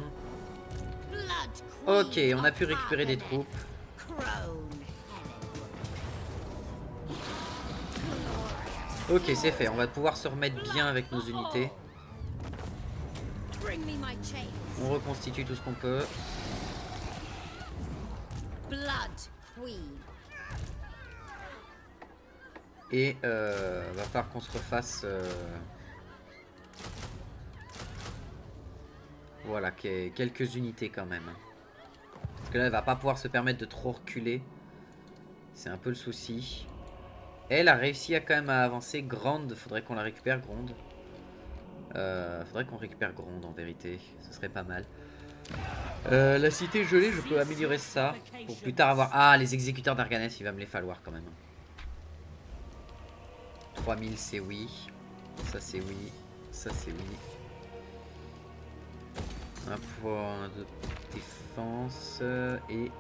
Ok, on a pu récupérer des troupes. Ok, c'est fait, on va pouvoir se remettre bien avec nos unités. On reconstitue tout ce qu'on peut. Et va falloir qu'on se refasse voilà, quelques unités quand même. Parce que là elle va pas pouvoir se permettre de trop reculer. C'est un peu le souci. Elle a réussi à quand même à avancer. Grande, faudrait qu'on la récupère, Gronde. Faudrait qu'on récupère Gronde en vérité. Ce serait pas mal. La cité gelée, je peux améliorer ça. Pour plus tard avoir... Ah, les exécuteurs d'Arganès, il va me les falloir quand même. 3000 c'est oui. Ça c'est oui. Ça c'est oui. Un point de défense. Et...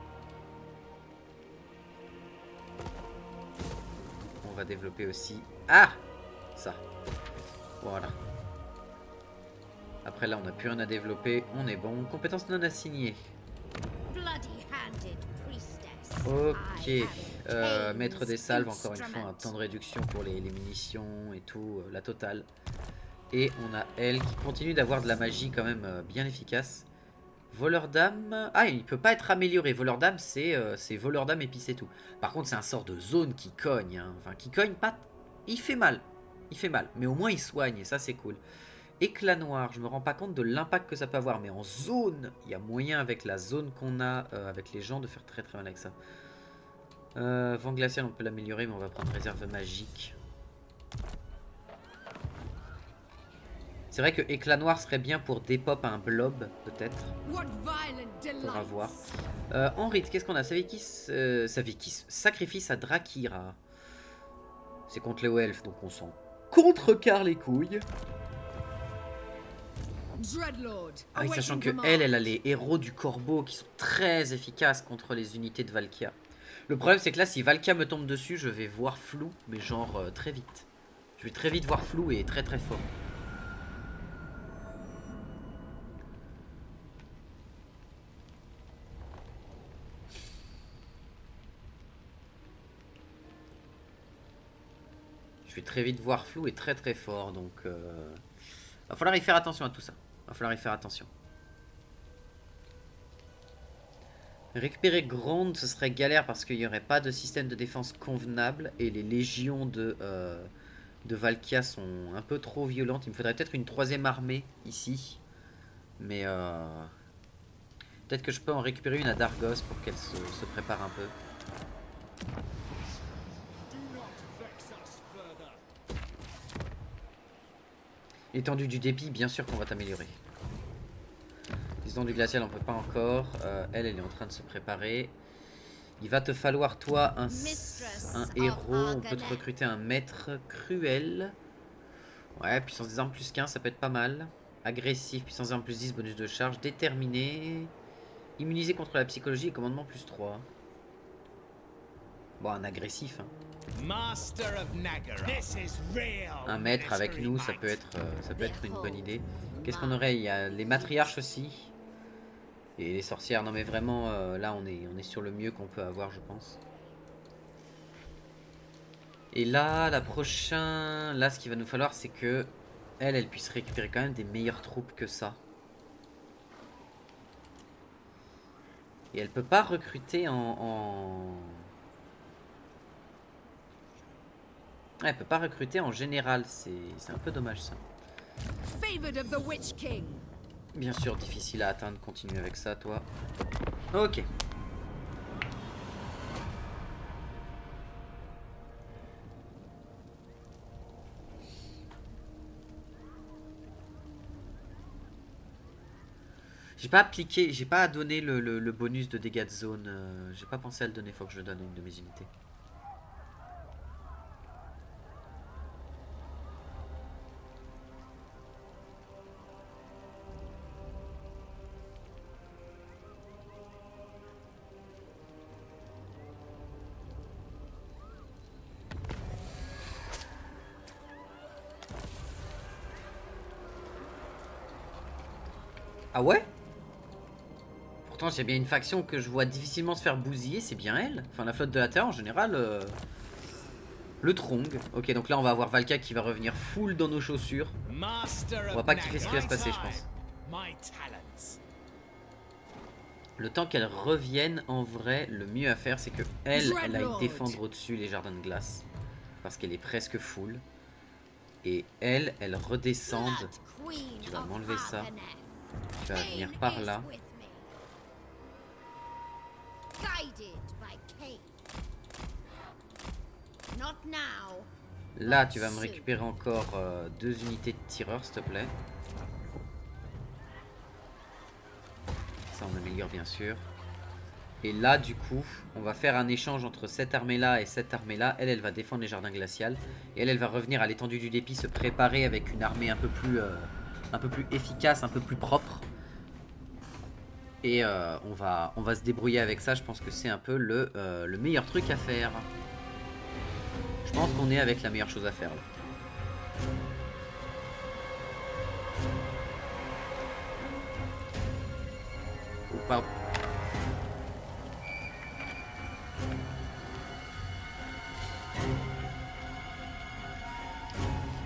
on va développer aussi... Ah! Ça. Voilà. Après là on n'a plus rien à développer. On est bon. Compétences non assignées. Ok. Maître des salves, encore une fois, un temps de réduction pour les munitions et tout, la totale. Et on a elle qui continue d'avoir de la magie quand même bien efficace. Voleur d'âme. Ah, il peut pas être amélioré. Voleur d'âme, c'est voleur d'âme et puis c'est tout. Par contre, c'est un sort de zone qui cogne. Hein. Enfin, qui cogne pas. Il fait mal. Il fait mal. Mais au moins, il soigne et ça, c'est cool. Éclat noir, je me rends pas compte de l'impact que ça peut avoir. Mais en zone, il y a moyen avec la zone qu'on a avec les gens de faire très très mal avec ça. Vent glacial, on peut l'améliorer, mais on va prendre réserve magique. C'est vrai que éclat noir serait bien pour dépop un blob, peut-être. Faudra voir. En rite, qu'est-ce qu'on a? Savikis. Sacrifice à Drakira. C'est contre les hauts elfes, donc on s'en contrecarre les couilles. Ah oui, sachant que elle a les héros du corbeau qui sont très efficaces contre les unités de Valkia. Le problème c'est que là si Valkia me tombe dessus je vais voir flou mais genre très vite. Je vais très vite voir flou et très très fort. Je vais très vite voir flou et très très fort donc va falloir y faire attention à tout ça. Va falloir y faire attention. Récupérer Gronde, ce serait galère parce qu'il n'y aurait pas de système de défense convenable et les légions de Valkia sont un peu trop violentes. Il me faudrait peut-être une troisième armée ici. Mais peut-être que je peux en récupérer une à Dargos pour qu'elle se prépare un peu. Étendue du dépit, bien sûr qu'on va t'améliorer. Du glacial on peut pas encore. Elle est en train de se préparer. Il va te falloir toi un héros. On peut te recruter un maître cruel. Ouais, puissance des armes plus 15 ça peut être pas mal. Agressif, puissance des armes plus 10, bonus de charge. Déterminé. Immunisé contre la psychologie et commandement plus 3. Bon, un agressif hein. Un maître avec nous ça peut être une bonne idée. Qu'est-ce qu'on aurait? Il y a les matriarches aussi. Et les sorcières, non mais vraiment, là on est sur le mieux qu'on peut avoir je pense. Et là, la prochaine, là ce qu'il va nous falloir c'est que elle puisse récupérer quand même des meilleures troupes que ça. Et elle peut pas recruter elle peut pas recruter en général, c'est un peu dommage ça. Bien sûr, difficile à atteindre, continue avec ça, toi. Ok. J'ai pas appliqué, j'ai pas donné le bonus de dégâts de zone. J'ai pas pensé à le donner, faut que je le donne à une de mes unités. Ah ouais? Pourtant, c'est bien une faction que je vois difficilement se faire bousiller, c'est bien elle. Enfin, la flotte de la Terre en général. Le Trong. Ok, donc là, on va avoir Valka qui va revenir full dans nos chaussures. On va pas kiffer ce qui va se passer, je pense. Le temps qu'elle revienne, en vrai, le mieux à faire, c'est que elle aille défendre au-dessus les jardins de glace. Parce qu'elle est presque full. Et elle redescende. Tu vas m'enlever ça. Tu vas venir par là. Là, tu vas me récupérer encore 2 unités de tireurs, s'il te plaît. Ça, on améliore bien sûr. Et là, du coup, on va faire un échange entre cette armée-là et cette armée-là. Elle va défendre les jardins glaciales. Et elle va revenir à l'étendue du dépit, se préparer avec une armée un peu plus efficace, un peu plus propre. Et on va se débrouiller avec ça. Je pense que c'est un peu le meilleur truc à faire. Je pense qu'on est avec la meilleure chose à faire là. Oh, pardon.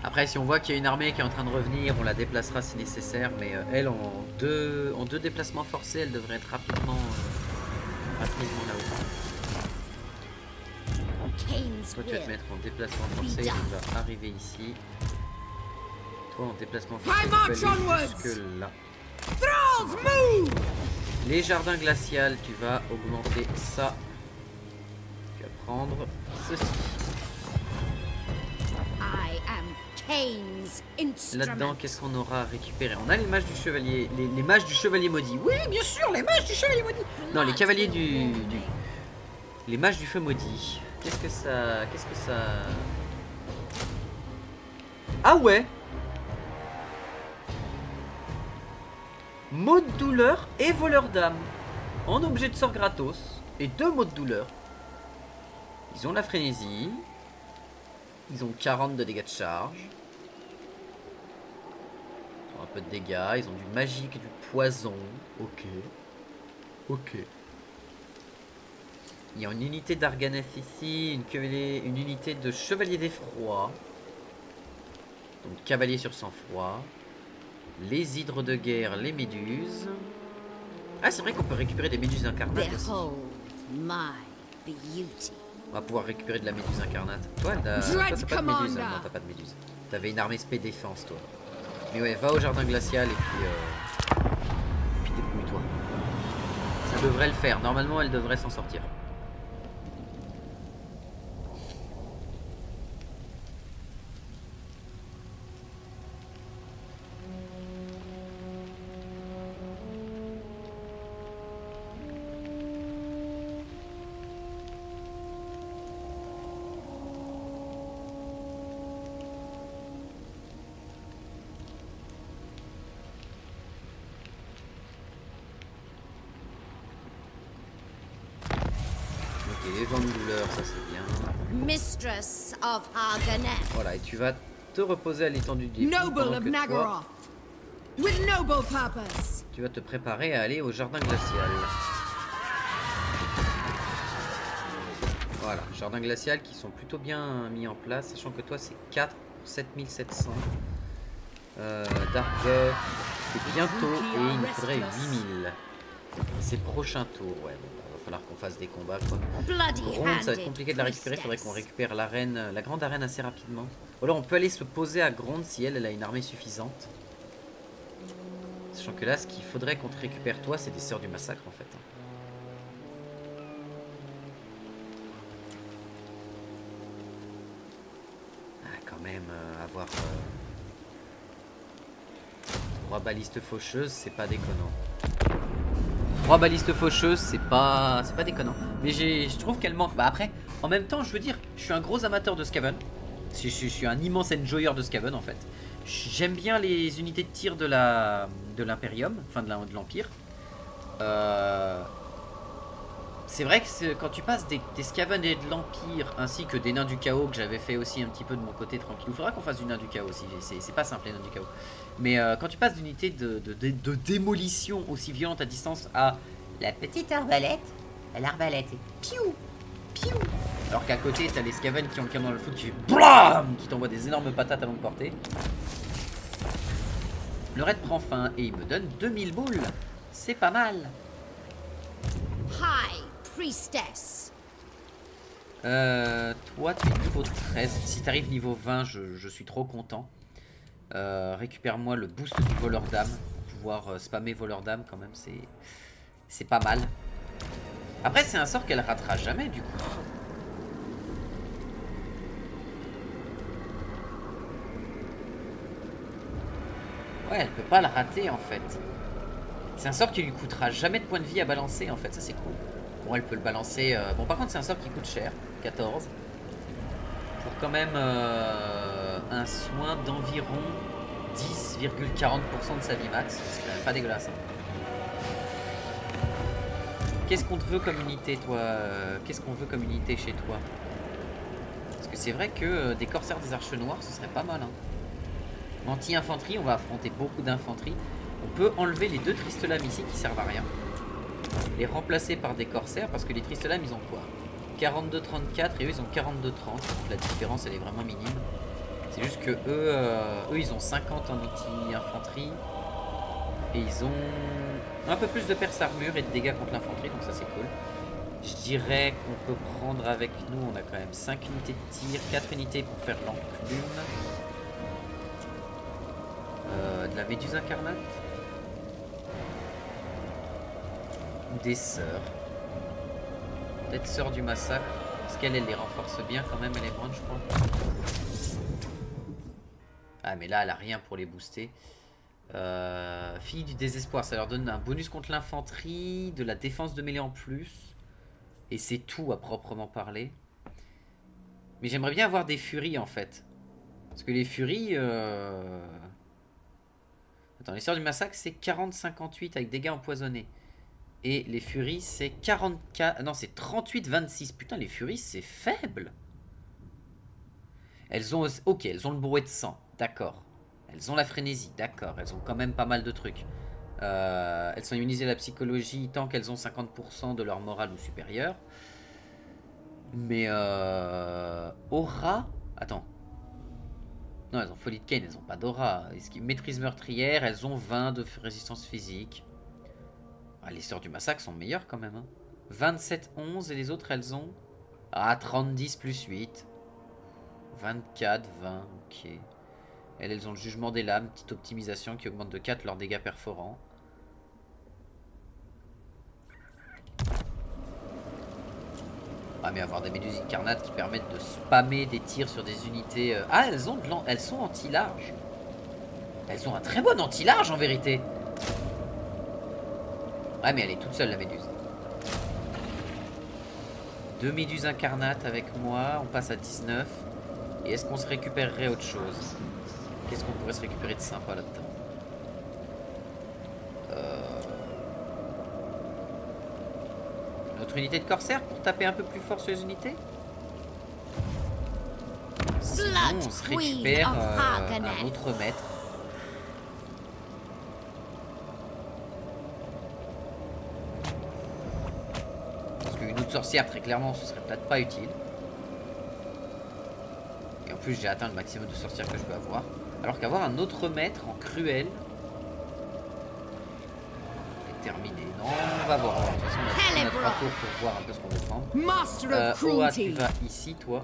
Après, si on voit qu'il y a une armée qui est en train de revenir, on la déplacera si nécessaire. Mais elle, en deux déplacements forcés, elle devrait être rapidement là-haut. Toi, tu vas te mettre en déplacement forcé, tu vas arriver ici. Toi, en déplacement forcé, tu vas aller jusque là. Les jardins glaciales, tu vas augmenter ça. Tu vas prendre ceci. Là-dedans, qu'est-ce qu'on aura récupéré? On a les mages du chevalier, les mages du chevalier maudit. Oui, bien sûr, les mages du chevalier maudit. Non, les cavaliers les mages du feu maudit. Qu'est-ce que ça... Ah ouais. Mot de douleur et voleur d'âme. En objet de sort gratos. Et 2 mots de douleur. Ils ont la frénésie. Ils ont 40 de dégâts de charge. Ils ont un peu de dégâts. Ils ont du magique et du poison. Ok. Ok. Il y a une unité d'Arganeth ici. Une unité de chevalier d'effroi. Donc cavalier sur sang-froid. Les hydres de guerre, les méduses. Ah, c'est vrai qu'on peut récupérer des méduses incarnates aussi. On va pouvoir récupérer de la méduse incarnate. Toi, t'as pas de méduse. Non, t'as pas de méduse. T'avais une armée spé défense, toi. Mais ouais, va au jardin glacial et puis débrouille-toi. Ça devrait le faire. Normalement, elle devrait s'en sortir. Les vents de douleur, ça c'est bien. Mistress of Arganeth. Voilà, et tu vas te reposer à l'étendue du Noble of Nagara. With noble purpose. Tu vas te préparer à aller au jardin glacial. Voilà, jardin glacial qui sont plutôt bien mis en place, sachant que toi c'est 4 pour 7700. Dargueuf, c'est bientôt et il nous faudrait 8000. C'est prochain tour, ouais. Bon, va falloir qu'on fasse des combats quoi. Gronde, ça va être compliqué de la récupérer, il faudrait qu'on récupère l'arène, la grande arène assez rapidement. Ou alors on peut aller se poser à Gronde si elle a une armée suffisante. Sachant que là, ce qu'il faudrait qu'on te récupère toi, c'est des sœurs du massacre en fait. Ah, quand même, avoir 3 balistes faucheuses, c'est pas déconnant. 3 balistes faucheuses, c'est pas déconnant. Mais je trouve qu'elle manque. Bah après, en même temps, je veux dire, je suis un gros amateur de Skaven. Je suis un immense enjoyer de Skaven en fait. J'aime bien les unités de tir de l'Imperium, enfin de l'Empire. c'est vrai que quand tu passes des Skaven et de l'Empire, ainsi que des Nains du Chaos, que j'avais fait aussi un petit peu de mon côté tranquille. Il faudra qu'on fasse du Nain du Chaos aussi, c'est pas simple les Nains du Chaos. Mais quand tu passes d'unité de démolition aussi violente à distance à la petite arbalète, l'arbalète est piou, piou. Alors qu'à côté, t'as les Skaven qui ont le canon dans le foot qui fait BLAM, qui t'envoient des énormes patates à longue portée. Le raid prend fin et il me donne 2000 boules. C'est pas mal. High Priestess. Toi, tu es niveau 13. Si t'arrives niveau 20, je suis trop content. Récupère-moi le boost du voleur d'âme. Pour pouvoir spammer voleur d'âme quand même, c'est pas mal. Après, c'est un sort qu'elle ratera jamais du coup. Ouais, elle peut pas le rater en fait. C'est un sort qui lui coûtera jamais de points de vie à balancer en fait, ça c'est cool. Bon, elle peut le balancer. Bon, par contre, c'est un sort qui coûte cher, 14. Pour quand même un soin d'environ 10,40% de sa vie max. C'est quand même pas dégueulasse. Hein. Qu'est-ce qu'on te veut comme unité, toi? Qu'est-ce qu'on veut comme unité chez toi? Parce que c'est vrai que des corsaires des arches noires, ce serait pas mal. Hein. Anti-infanterie, on va affronter beaucoup d'infanterie. On peut enlever les deux Tristelames ici qui servent à rien. Les remplacer par des corsaires parce que les Tristelames ils ont quoi? 42-34 et eux ils ont 42-30. La différence elle est vraiment minime. C'est juste que eux ils ont 50 en anti-infanterie. Et ils ont un peu plus de perce armure et de dégâts contre l'infanterie, donc ça c'est cool. Je dirais qu'on peut prendre avec nous, on a quand même 5 unités de tir, 4 unités pour faire l'enclume. De la méduse incarnate ou des sœurs. Peut-être sœur du massacre. Parce qu'elle les renforce bien quand même, elle est bonne je crois. Ah mais là elle a rien pour les booster. Fille du désespoir, ça leur donne un bonus contre l'infanterie, de la défense de mêlée en plus. Et c'est tout à proprement parler. Mais j'aimerais bien avoir des furies en fait. Parce que les furies... Attends, les sœurs du massacre c'est 40-58 avec dégâts empoisonnés. Et les furies c'est 44... Non c'est 38-26. Putain les furies c'est faible. Elles ont... Ok, elles ont le brouet de sang. D'accord. Elles ont la frénésie. D'accord. Elles ont quand même pas mal de trucs. Elles sont immunisées à la psychologie tant qu'elles ont 50% de leur morale ou supérieur. Mais aura... Attends. Non, elles ont folie de Kane, elles ont pas d'aura. Maîtrise meurtrière, elles ont 20 de résistance physique. Ah, les sœurs du massacre sont meilleures quand même. Hein. 27-11 et les autres elles ont... Ah, 30-10 plus 8. 24-20, ok. Elles ont le jugement des lames, petite optimisation qui augmente de 4 leurs dégâts perforants. Ah mais avoir des méduses incarnates qui permettent de spammer des tirs sur des unités... Ah elles ont elles sont anti-large. Elles ont un très bon anti-large en vérité. Ah mais elle est toute seule la méduse. 2 méduses incarnates avec moi, on passe à 19. Et est-ce qu'on se récupérerait autre chose? Qu'est-ce qu'on pourrait se récupérer de sympa là-dedans? Notre unité de corsaire pour taper un peu plus fort sur les unités? Sinon on se récupère un autre maître. Parce qu'une autre sorcière très clairement ce serait peut-être pas utile. Et en plus j'ai atteint le maximum de sorcières que je peux avoir. Alors qu'avoir un autre maître en cruel est terminé. Non, on va voir. De toute façon, on a 3 tours pour voir un peu ce qu'on veut prendre. Oa, tu vas ici, toi.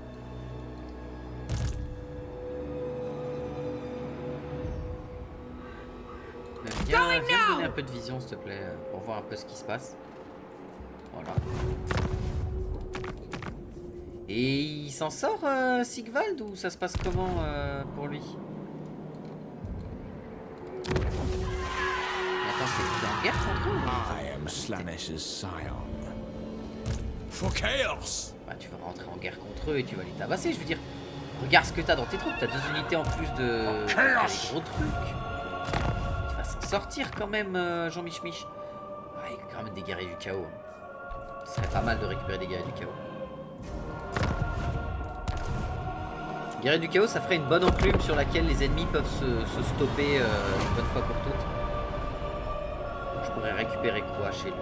Viens me donner un peu de vision, s'il te plaît, pour voir un peu ce qui se passe. Voilà. Et il s'en sort, Sigvald, ou ça se passe comment pour lui? Attends, t'es en guerre contre eux? I am Slaanesh' scion. For chaos! Bah, tu vas rentrer en guerre contre eux et tu vas les tabasser, je veux dire. Regarde ce que t'as dans tes troupes, t'as 2 unités en plus de... T'as des gros trucs. Tu vas s'en sortir quand même, Jean Mich Mich. Ah, il y a quand même des guerriers du chaos. Hein. Ce serait pas mal de récupérer des guerriers du chaos. Guerriers du chaos, ça ferait une bonne enclume sur laquelle les ennemis peuvent se stopper une bonne fois pour toutes. Je pourrais récupérer quoi chez lui?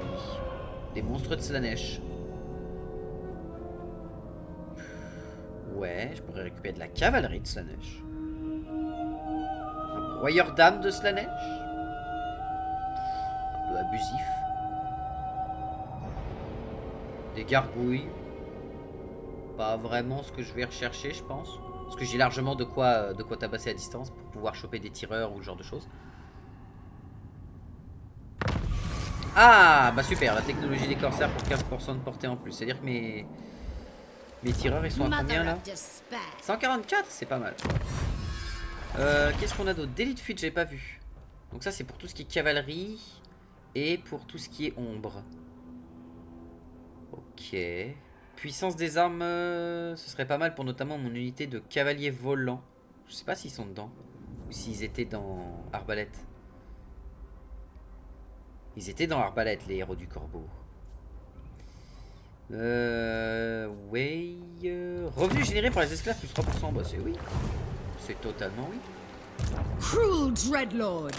Des monstres de Slaanesh. Ouais, je pourrais récupérer de la cavalerie de Slaanesh. Un broyeur d'âmes de Slaanesh. Un peu abusif. Des gargouilles. Pas vraiment ce que je vais rechercher, je pense. Parce que j'ai largement de quoi tabasser à distance pour pouvoir choper des tireurs ou ce genre de choses. Ah, bah super, la technologie des corsaires pour 15% de portée en plus. C'est-à-dire que mes tireurs, ils sont à combien là? 144, c'est pas mal. Qu'est-ce qu'on a d'autre? Délit de fuite, j'avais pas vu. Donc ça, c'est pour tout ce qui est cavalerie et pour tout ce qui est ombre. Ok. Puissance des armes, ce serait pas mal pour notamment mon unité de cavalier volant. Je sais pas s'ils sont dedans ou s'ils étaient dans Arbalète. Ils étaient dans Arbalète, les héros du corbeau. Ouais. Revenus générés par les esclaves plus 3%. Bah c'est oui. C'est totalement oui. Cruel Dreadlord.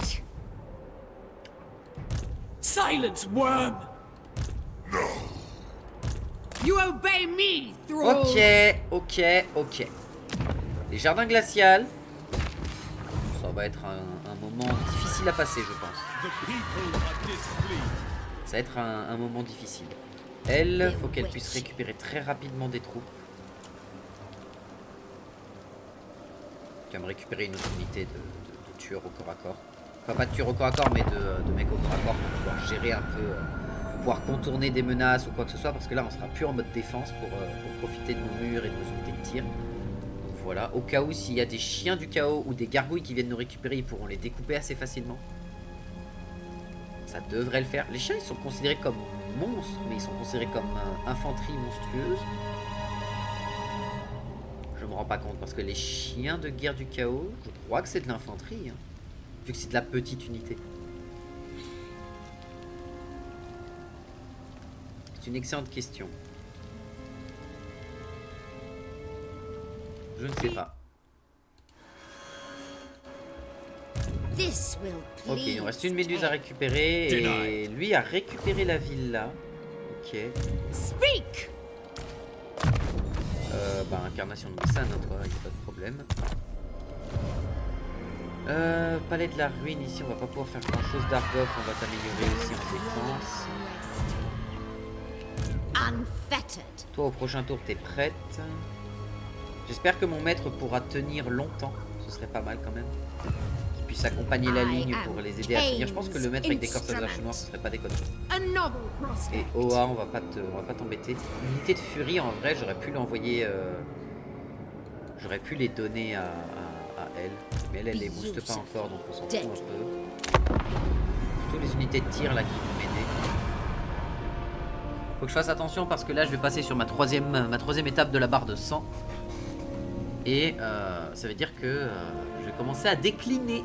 Silence, worm! You obey me, thralls. Ok. Les jardins glaciales. Ça va être un moment difficile à passer, je pense. The people are displeased. Ça va être un moment difficile. Elle, faut qu'elle puisse récupérer très rapidement des troupes. Qu'elle me récupérer une autre unité de tueurs au corps à corps. Enfin, pas de tueurs au corps à corps, mais de mecs au corps à corps pour pouvoir gérer un peu, pouvoir contourner des menaces ou quoi que ce soit. Parce que là, on sera plus en mode défense pour profiter de nos murs et de nos unités de tir. Donc voilà, au cas où, s'il y a des chiens du chaos ou des gargouilles qui viennent nous récupérer, ils pourront les découper assez facilement. Ça devrait le faire. Les chiens, ils sont considérés comme monstres, mais ils sont considérés comme infanterie monstrueuse. Je me rends pas compte parce que les chiens de guerre du chaos, je crois que c'est de l'infanterie, hein, vu que c'est de la petite unité. C'est une excellente question. Je ne sais pas. Ok, il nous reste une méduse à récupérer et lui a récupéré la ville là. Ok. Speak. Bah incarnation de Nissan, hein, toi, il n'y a pas de problème. Palais de la ruine, ici on va pas pouvoir faire grand chose. Dargoff, on va t'améliorer aussi en défense. Toi au prochain tour t'es prête. J'espère que mon maître pourra tenir longtemps, ce serait pas mal quand même. Qu'il puisse accompagner la ligne pour les aider à tenir. Je pense que le maître avec des corsaires de la chenoire, ce serait pas déconnant. Et Oa, on va pas t'embêter. Unité de furie, en vrai, j'aurais pu l'envoyer. J'aurais pu les donner à elle. Mais elle les booste pas encore, donc on s'en fout un peu. Surtout les unités de tir là qui vont m'aider. Faut que je fasse attention parce que là, je vais passer sur ma troisième étape de la barre de sang. Et ça veut dire que je vais commencer à décliner.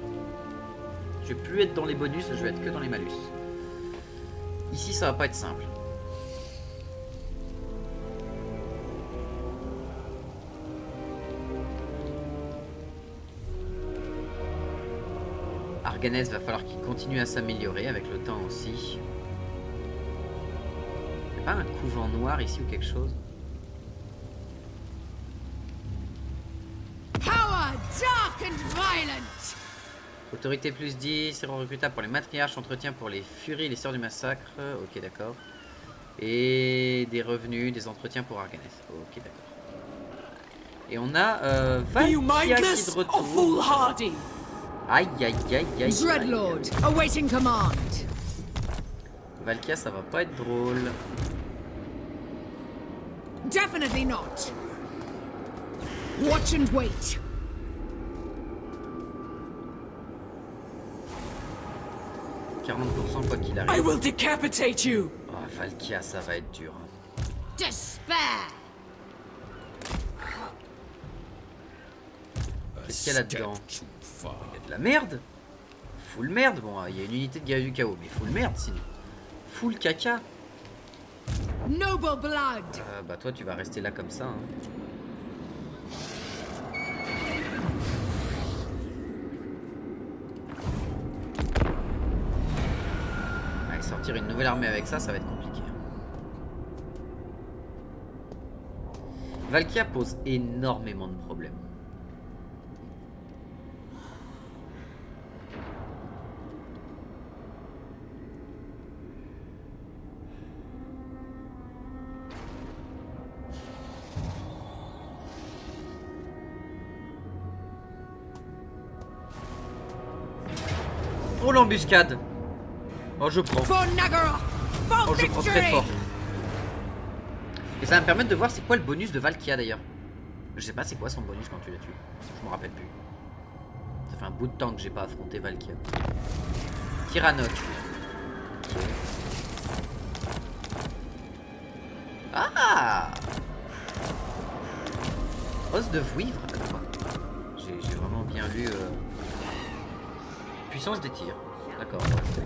Je vais plus être dans les bonus, je vais être que dans les malus. Ici, ça va pas être simple. Arganès va falloir qu'il continue à s'améliorer avec le temps aussi. Il n'y a pas un couvent noir ici ou quelque chose? Power dark and violent. Autorité plus 10, héros recrutable pour les matriarches, entretien pour les furies et les sœurs du massacre. Ok, d'accord. Et des revenus, des entretiens pour Arganès. Ok, d'accord. Et on a Valkia qui est de retour. Aïe, aïe, aïe, aïe. Dreadlord, awaiting command. Valkia, ça va pas être drôle. Definitely not. Watch and wait. « 40% quoi qu'il arrive. I will decapitate you. Oh, Valkia, ça va être dur. Despair. Qu'est-ce qu'il y a là-dedans? Il y a de la merde. Full merde. Bon, il y a une unité de guerrier du chaos, mais full merde sinon. Full caca. Noble blood. Bah toi tu vas rester là comme ça. Hein. Allez, sortir une nouvelle armée avec ça, ça va être compliqué. Valkia pose énormément de problèmes. Oh l'embuscade. Oh je prends. For Nagara. For Oh je prends très victory. fort. Et ça va me permettre de voir c'est quoi le bonus de Valkia d'ailleurs. Je sais pas c'est quoi son bonus quand tu la tues. Je me rappelle plus. Ça fait un bout de temps que j'ai pas affronté Valkia. Tyrannok. Ah, os de vouivre. Attends. J'ai vraiment bien lu puissance des tirs. D'accord,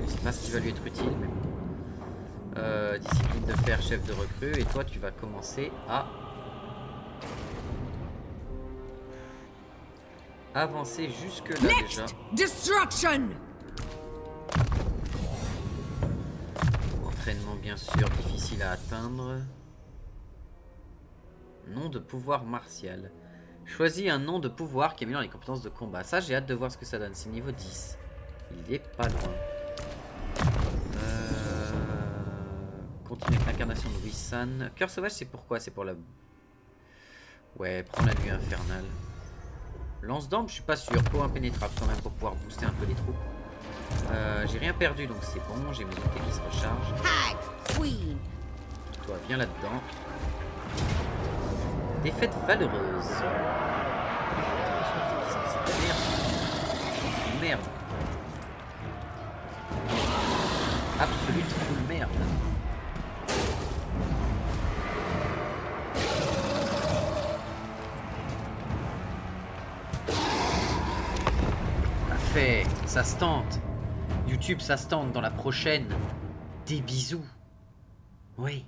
c'est pas ce qui va lui être utile, mais bon. Discipline de fer, chef de recrue. Et toi, tu vas commencer à avancer jusque là déjà. Next destruction. Entraînement bien sûr difficile à atteindre. Nom de pouvoir martial. Choisis un nom de pouvoir qui améliore les compétences de combat. Ça, j'ai hâte de voir ce que ça donne. C'est niveau 10. Il est pas loin. Continue avec l'incarnation de Wissan. Cœur sauvage, c'est pourquoi? C'est pour la... Ouais, prends la nuit infernale. Lance d'armes, je suis pas sûr. Peau impénétrable quand même pour pouvoir booster un peu les troupes. J'ai rien perdu donc c'est bon. J'ai mes unités qui se rechargent. Hag Queen. Toi, viens là-dedans. Défaite valeureuse. Merde. Merde. Absolute full merde. Parfait, ça se tente. YouTube, ça se tente dans la prochaine. Des bisous. Oui.